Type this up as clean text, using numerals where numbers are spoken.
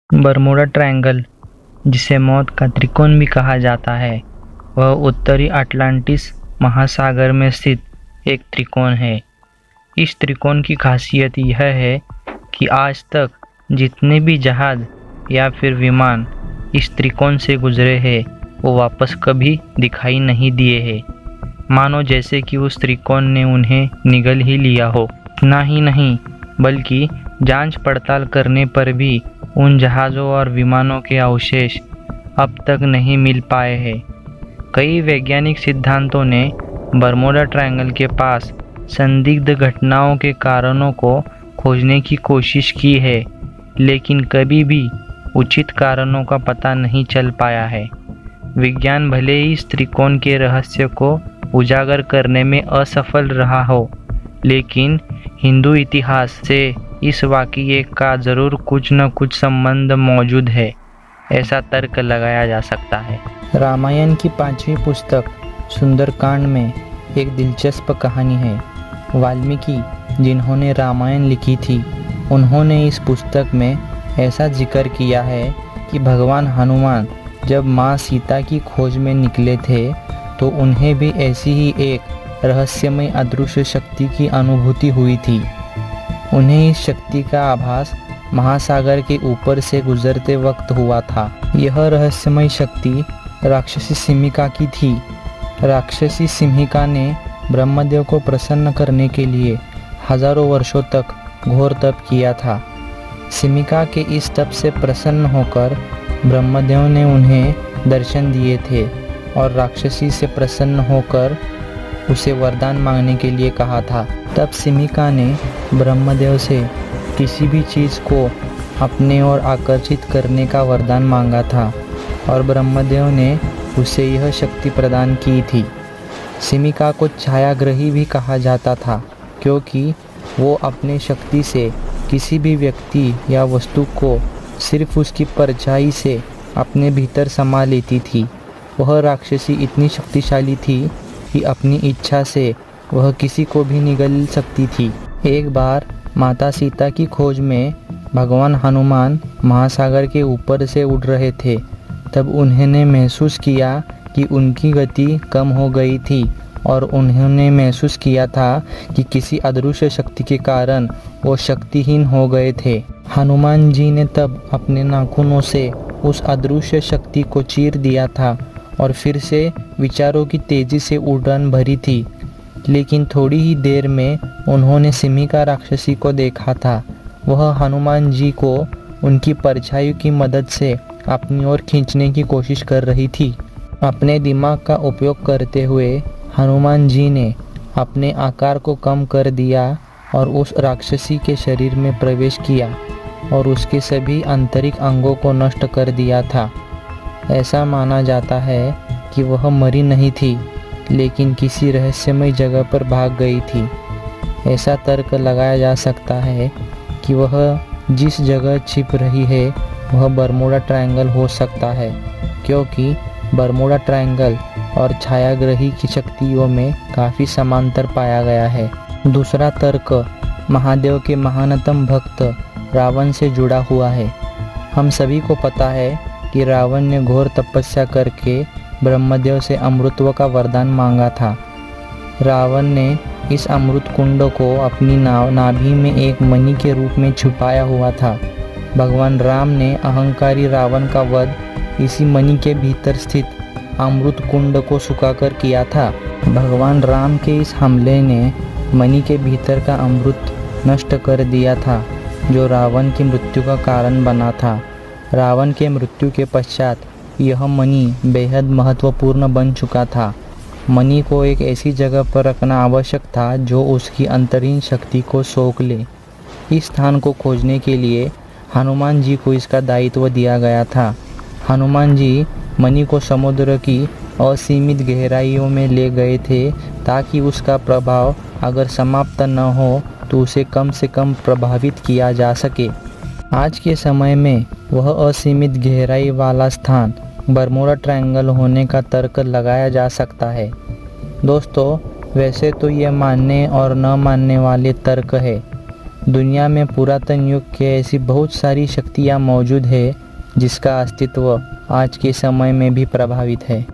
Bermuda triangle, जिसे मौत का त्रिकोण भी कहा जाता है, वह उत्तरी अटलांटिस महासागर में स्थित एक त्रिकोण है। इस त्रिकोण की खासियत यह है कि आज तक जितने भी जहाज या फिर विमान इस त्रिकोण से गुजरे हैं, वो वापस कभी दिखाई नहीं दिए हैं, मानो जैसे कि उस त्रिकोण ने उन्हें निगल ही लिया हो। इतना ही नहीं, बल्कि जांच पड़ताल करने पर भी उन जहाज़ों और विमानों के अवशेष अब तक नहीं मिल पाए हैं। कई वैज्ञानिक सिद्धांतों ने बरमूडा ट्रायंगल के पास संदिग्ध घटनाओं के कारणों को खोजने की कोशिश की है, लेकिन कभी भी उचित कारणों का पता नहीं चल पाया है। विज्ञान भले ही इस त्रिकोण के रहस्य को उजागर करने में असफल रहा हो, लेकिन हिंदू इतिहास से इस वाक़ये का ज़रूर कुछ न कुछ संबंध मौजूद है, ऐसा तर्क लगाया जा सकता है। रामायण की 5वीं पुस्तक सुंदरकांड में एक दिलचस्प कहानी है। वाल्मीकि, जिन्होंने रामायण लिखी थी, उन्होंने इस पुस्तक में ऐसा जिक्र किया है कि भगवान हनुमान जब माँ सीता की खोज में निकले थे, तो उन्हें भी ऐसी ही एक रहस्यमय अदृश्य शक्ति की अनुभूति हुई थी। उन्हें इस शक्ति का आभास महासागर के ऊपर से गुजरते वक्त हुआ था। यह रहस्यमय शक्ति राक्षसी सिमिका की थी। राक्षसी सिमिका ने ब्रह्मदेव को प्रसन्न करने के लिए हजारों वर्षों तक घोर तप किया था। सिमिका के इस तप से प्रसन्न होकर ब्रह्मदेव ने उन्हें दर्शन दिए थे और राक्षसी से प्रसन्न होकर उसे वरदान मांगने के लिए कहा था। तब सिमिका ने ब्रह्मदेव से किसी भी चीज़ को अपने ओर आकर्षित करने का वरदान मांगा था और ब्रह्मदेव ने उसे यह शक्ति प्रदान की थी। सिमिका को छायाग्रही भी कहा जाता था, क्योंकि वो अपने शक्ति से किसी भी व्यक्ति या वस्तु को सिर्फ उसकी परछाई से अपने भीतर समा लेती थी। वह राक्षसी इतनी शक्तिशाली थी कि अपनी इच्छा से वह किसी को भी निगल सकती थी। एक बार माता सीता की खोज में भगवान हनुमान महासागर के ऊपर से उड़ रहे थे। तब उन्होंने महसूस किया कि उनकी गति कम हो गई थी और उन्होंने महसूस किया था कि किसी अदृश्य शक्ति के कारण वो शक्तिहीन हो गए थे। हनुमान जी ने तब अपने नाखूनों से उस अदृश्य शक्ति को चीर दिया था और फिर से विचारों की तेज़ी से उड़ान भरी थी। लेकिन थोड़ी ही देर में उन्होंने सिमिका राक्षसी को देखा था। वह हनुमान जी को उनकी परछाई की मदद से अपनी ओर खींचने की कोशिश कर रही थी। अपने दिमाग का उपयोग करते हुए हनुमान जी ने अपने आकार को कम कर दिया और उस राक्षसी के शरीर में प्रवेश किया और उसके सभी आंतरिक अंगों को नष्ट कर दिया था। ऐसा माना जाता है कि वह मरी नहीं थी, लेकिन किसी रहस्यमय जगह पर भाग गई थी। ऐसा तर्क लगाया जा सकता है कि वह जिस जगह छिप रही है वह बरमूडा ट्रायंगल हो सकता है, क्योंकि बरमूडा ट्रायंगल और छायाग्रही की शक्तियों में काफ़ी समांतर पाया गया है। दूसरा तर्क महादेव के महानतम भक्त रावण से जुड़ा हुआ है। हम सभी को पता है कि रावण ने घोर तपस्या करके ब्रह्मदेव से अमृतत्व का वरदान मांगा था। रावण ने इस अमृत कुंड को अपनी नाभि में एक मणि के रूप में छुपाया हुआ था। भगवान राम ने अहंकारी रावण का वध इसी मणि के भीतर स्थित अमृत कुंड को सुखाकर किया था। भगवान राम के इस हमले ने मणि के भीतर का अमृत नष्ट कर दिया था, जो रावण की मृत्यु का कारण बना था। रावण के मृत्यु के पश्चात यह मणि बेहद महत्वपूर्ण बन चुका था। मणि को एक ऐसी जगह पर रखना आवश्यक था जो उसकी अंतहीन शक्ति को सोख ले। इस स्थान को खोजने के लिए हनुमान जी को इसका दायित्व दिया गया था। हनुमान जी मणि को समुद्र की असीमित गहराइयों में ले गए थे, ताकि उसका प्रभाव अगर समाप्त न हो तो उसे कम से कम प्रभावित किया जा सके। आज के समय में वह असीमित गहराई वाला स्थान बरमूडा ट्रायंगल होने का तर्क लगाया जा सकता है। दोस्तों, वैसे तो ये मानने और न मानने वाले तर्क है, दुनिया में पुरातन युग के ऐसी बहुत सारी शक्तियाँ मौजूद है जिसका अस्तित्व आज के समय में भी प्रभावित है।